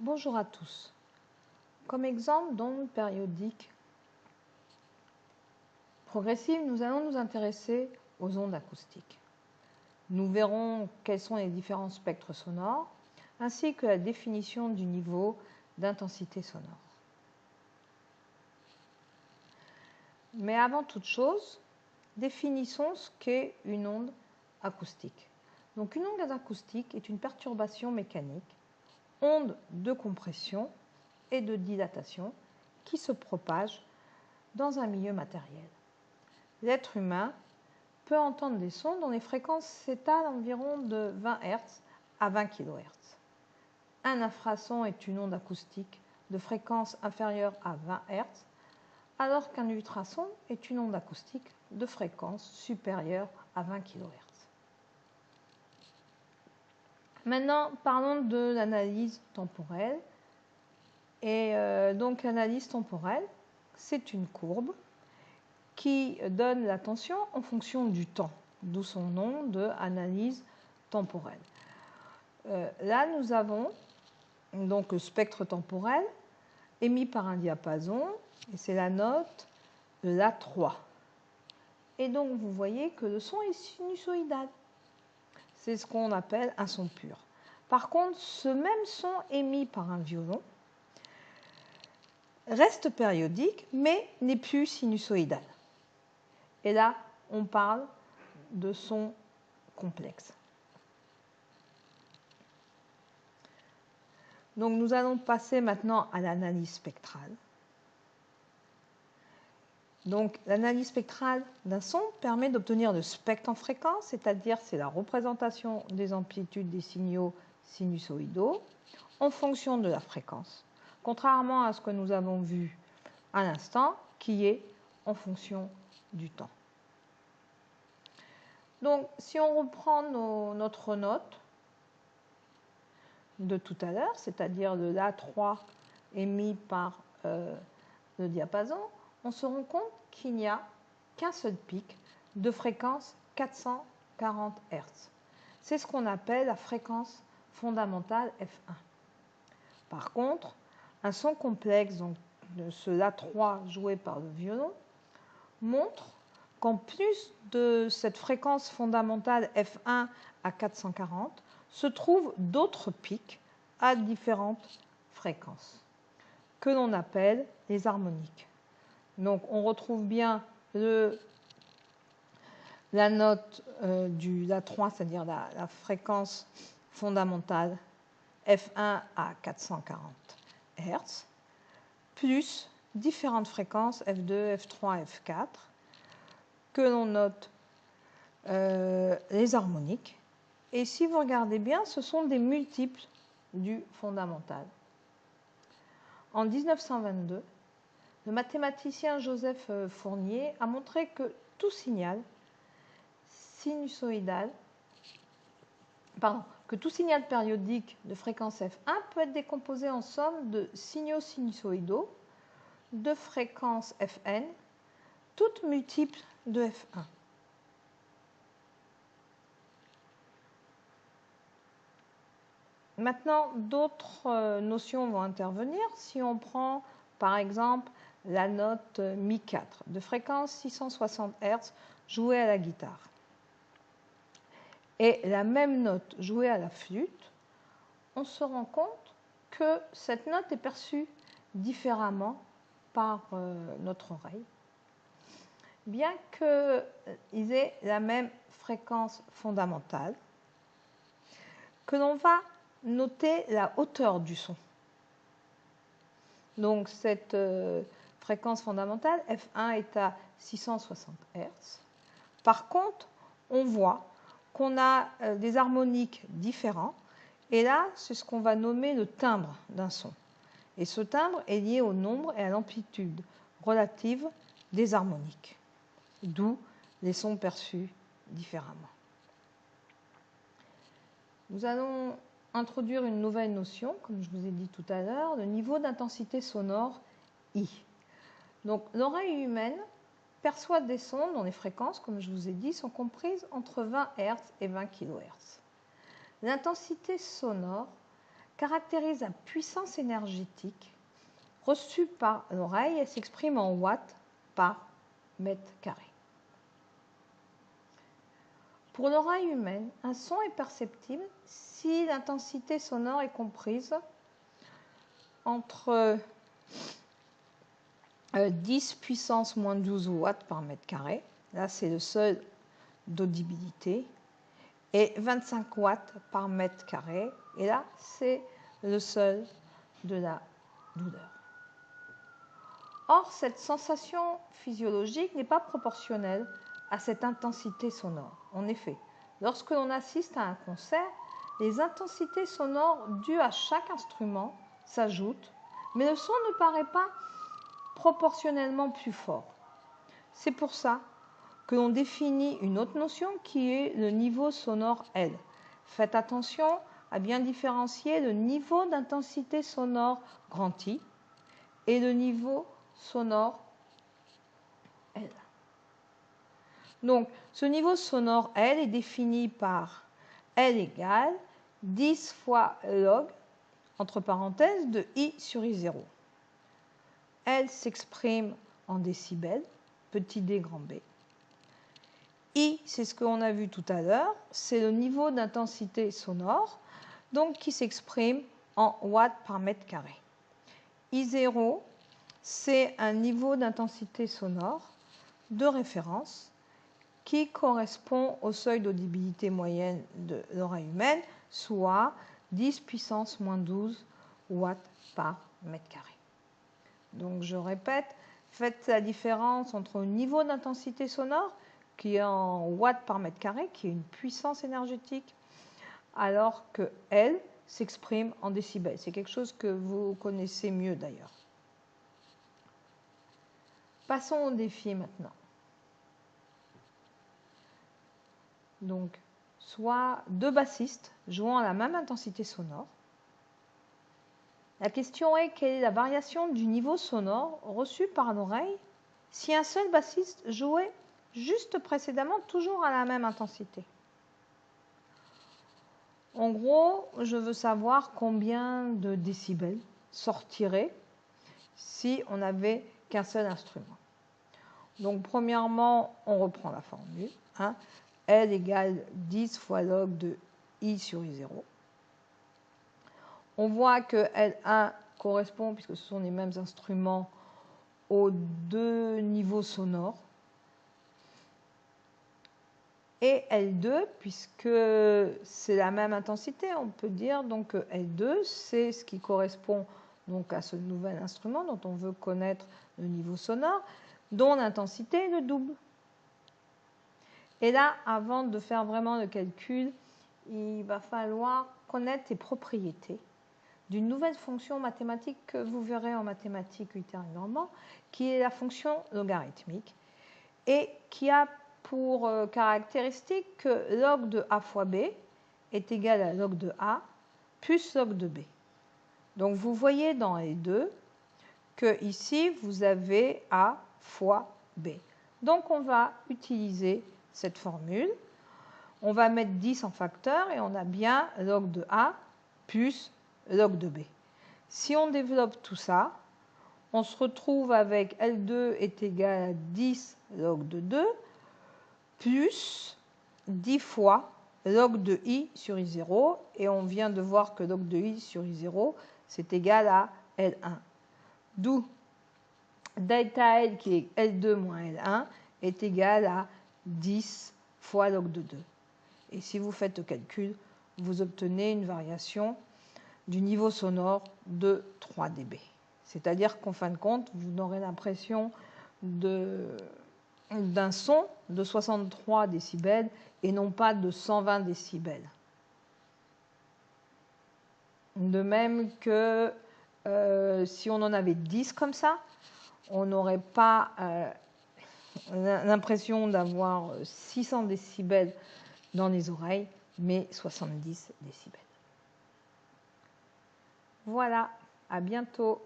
Bonjour à tous. Comme exemple d'onde périodique progressive, nous allons nous intéresser aux ondes acoustiques. Nous verrons quels sont les différents spectres sonores, ainsi que la définition du niveau d'intensité sonore. Mais avant toute chose, définissons ce qu'est une onde acoustique. Donc une onde acoustique est une perturbation mécanique, onde de compression et de dilatation qui se propage dans un milieu matériel. L'être humain peut entendre des sons dont les fréquences s'étalent environ de 20 Hz à 20 kHz. Un infrason est une onde acoustique de fréquence inférieure à 20 Hz, alors qu'un ultrason est une onde acoustique de fréquence supérieure à 20 kHz. Maintenant, parlons de l'analyse temporelle. Et donc l'analyse temporelle, c'est une courbe qui donne la tension en fonction du temps, d'où son nom de analyse temporelle. Là, nous avons donc le spectre temporel émis par un diapason, et c'est la note de La3. Et donc, vous voyez que le son est sinusoïdal. C'est ce qu'on appelle un son pur. Par contre, ce même son émis par un violon reste périodique, mais n'est plus sinusoïdal. Et là, on parle de son complexe. Donc, nous allons passer maintenant à l'analyse spectrale. Donc, l'analyse spectrale d'un son permet d'obtenir le spectre en fréquence, c'est-à-dire c'est la représentation des amplitudes des signaux sinusoïdaux en fonction de la fréquence, contrairement à ce que nous avons vu à l'instant, qui est en fonction du temps. Donc, si on reprend notre note de tout à l'heure, c'est-à-dire le La3 émis par le diapason, on se rend compte qu'il n'y a qu'un seul pic de fréquence 440 Hz. C'est ce qu'on appelle la fréquence fondamentale F1. Par contre, un son complexe, donc de ce La3 joué par le violon, montre qu'en plus de cette fréquence fondamentale F1 à 440, se trouvent d'autres pics à différentes fréquences, que l'on appelle les harmoniques. Donc on retrouve bien la note du La3, c'est-à-dire la fréquence fondamentale F1 à 440 Hz, plus différentes fréquences F2, F3, F4, que l'on note les harmoniques. Et si vous regardez bien, ce sont des multiples du fondamental. En 1922, le mathématicien Joseph Fournier a montré que tout signal périodique de fréquence F1 peut être décomposé en somme de signaux sinusoïdaux de fréquence Fn, toutes multiples de F1. Maintenant, d'autres notions vont intervenir. Si on prend par exemple la note Mi4 de fréquence 660 Hz jouée à la guitare et la même note jouée à la flûte, on se rend compte que cette note est perçue différemment par notre oreille, bien qu'ils aient la même fréquence fondamentale, que l'on va noter la hauteur du son. Donc cette fréquence fondamentale, F1 est à 660 Hz. Par contre, on voit qu'on a des harmoniques différents. Et là, c'est ce qu'on va nommer le timbre d'un son. Et ce timbre est lié au nombre et à l'amplitude relative des harmoniques, d'où les sons perçus différemment. Nous allons introduire une nouvelle notion, comme je vous ai dit tout à l'heure, le niveau d'intensité sonore I. Donc, l'oreille humaine perçoit des sons dont les fréquences, comme je vous ai dit, sont comprises entre 20 Hz et 20 kHz. L'intensité sonore caractérise la puissance énergétique reçue par l'oreille et s'exprime en watts par mètre carré. Pour l'oreille humaine, un son est perceptible si l'intensité sonore est comprise entre 10 puissance moins 12 watts par mètre carré, là c'est le seuil d'audibilité, et 25 watts par mètre carré, et là c'est le seuil de la douleur. Or, cette sensation physiologique n'est pas proportionnelle à cette intensité sonore. En effet, lorsque l'on assiste à un concert, les intensités sonores dues à chaque instrument s'ajoutent, mais le son ne paraît pas proportionnellement plus fort. C'est pour ça que l'on définit une autre notion qui est le niveau sonore L. Faites attention à bien différencier le niveau d'intensité sonore grand I et le niveau sonore L. Donc, ce niveau sonore L est défini par L égale 10 fois log, entre parenthèses, de I sur I0. L s'exprime en décibels, petit d grand B. I, c'est ce qu'on a vu tout à l'heure, c'est le niveau d'intensité sonore, donc qui s'exprime en watts par mètre carré. I0, c'est un niveau d'intensité sonore de référence qui correspond au seuil d'audibilité moyenne de l'oreille humaine, soit 10 puissance moins 12 watts par mètre carré. Donc je répète, faites la différence entre le niveau d'intensité sonore, qui est en watts par mètre carré, qui est une puissance énergétique, alors que L s'exprime en décibels. C'est quelque chose que vous connaissez mieux d'ailleurs. Passons au défi maintenant. Donc, soit deux bassistes jouant à la même intensité sonore. La question est quelle est la variation du niveau sonore reçu par l'oreille si un seul bassiste jouait juste précédemment toujours à la même intensité. En gros, je veux savoir combien de décibels sortiraient si on n'avait qu'un seul instrument. Donc, premièrement, on reprend la formule. L égale 10 fois log de I sur I0. On voit que L1 correspond, puisque ce sont les mêmes instruments, aux deux niveaux sonores. Et L2, puisque c'est la même intensité, on peut dire donc L2, c'est ce qui correspond donc à ce nouvel instrument dont on veut connaître le niveau sonore, dont l'intensité est le double. Et là, avant de faire vraiment le calcul, il va falloir connaître les propriétés d'une nouvelle fonction mathématique que vous verrez en mathématiques ultérieurement, qui est la fonction logarithmique, et qui a pour caractéristique que log de A fois B est égal à log de A plus log de B. Donc vous voyez dans les deux que ici vous avez A fois B. Donc on va utiliser cette formule. On va mettre 10 en facteur et on a bien log de A plus log de B. Si on développe tout ça, on se retrouve avec L2 est égal à 10 log de 2 plus 10 fois log de I sur I0. Et on vient de voir que log de I sur I0, c'est égal à L1. D'où delta L, qui est L2 moins L1, est égal à 10 fois log de 2. Et si vous faites le calcul, vous obtenez une variation du niveau sonore de 3 dB. C'est-à-dire qu'en fin de compte, vous aurez l'impression d'un son de 63 décibels et non pas de 120 décibels. De même que si on en avait 10 comme ça, on n'aurait pas l'impression d'avoir 600 décibels dans les oreilles, mais 70 décibels. Voilà, à bientôt.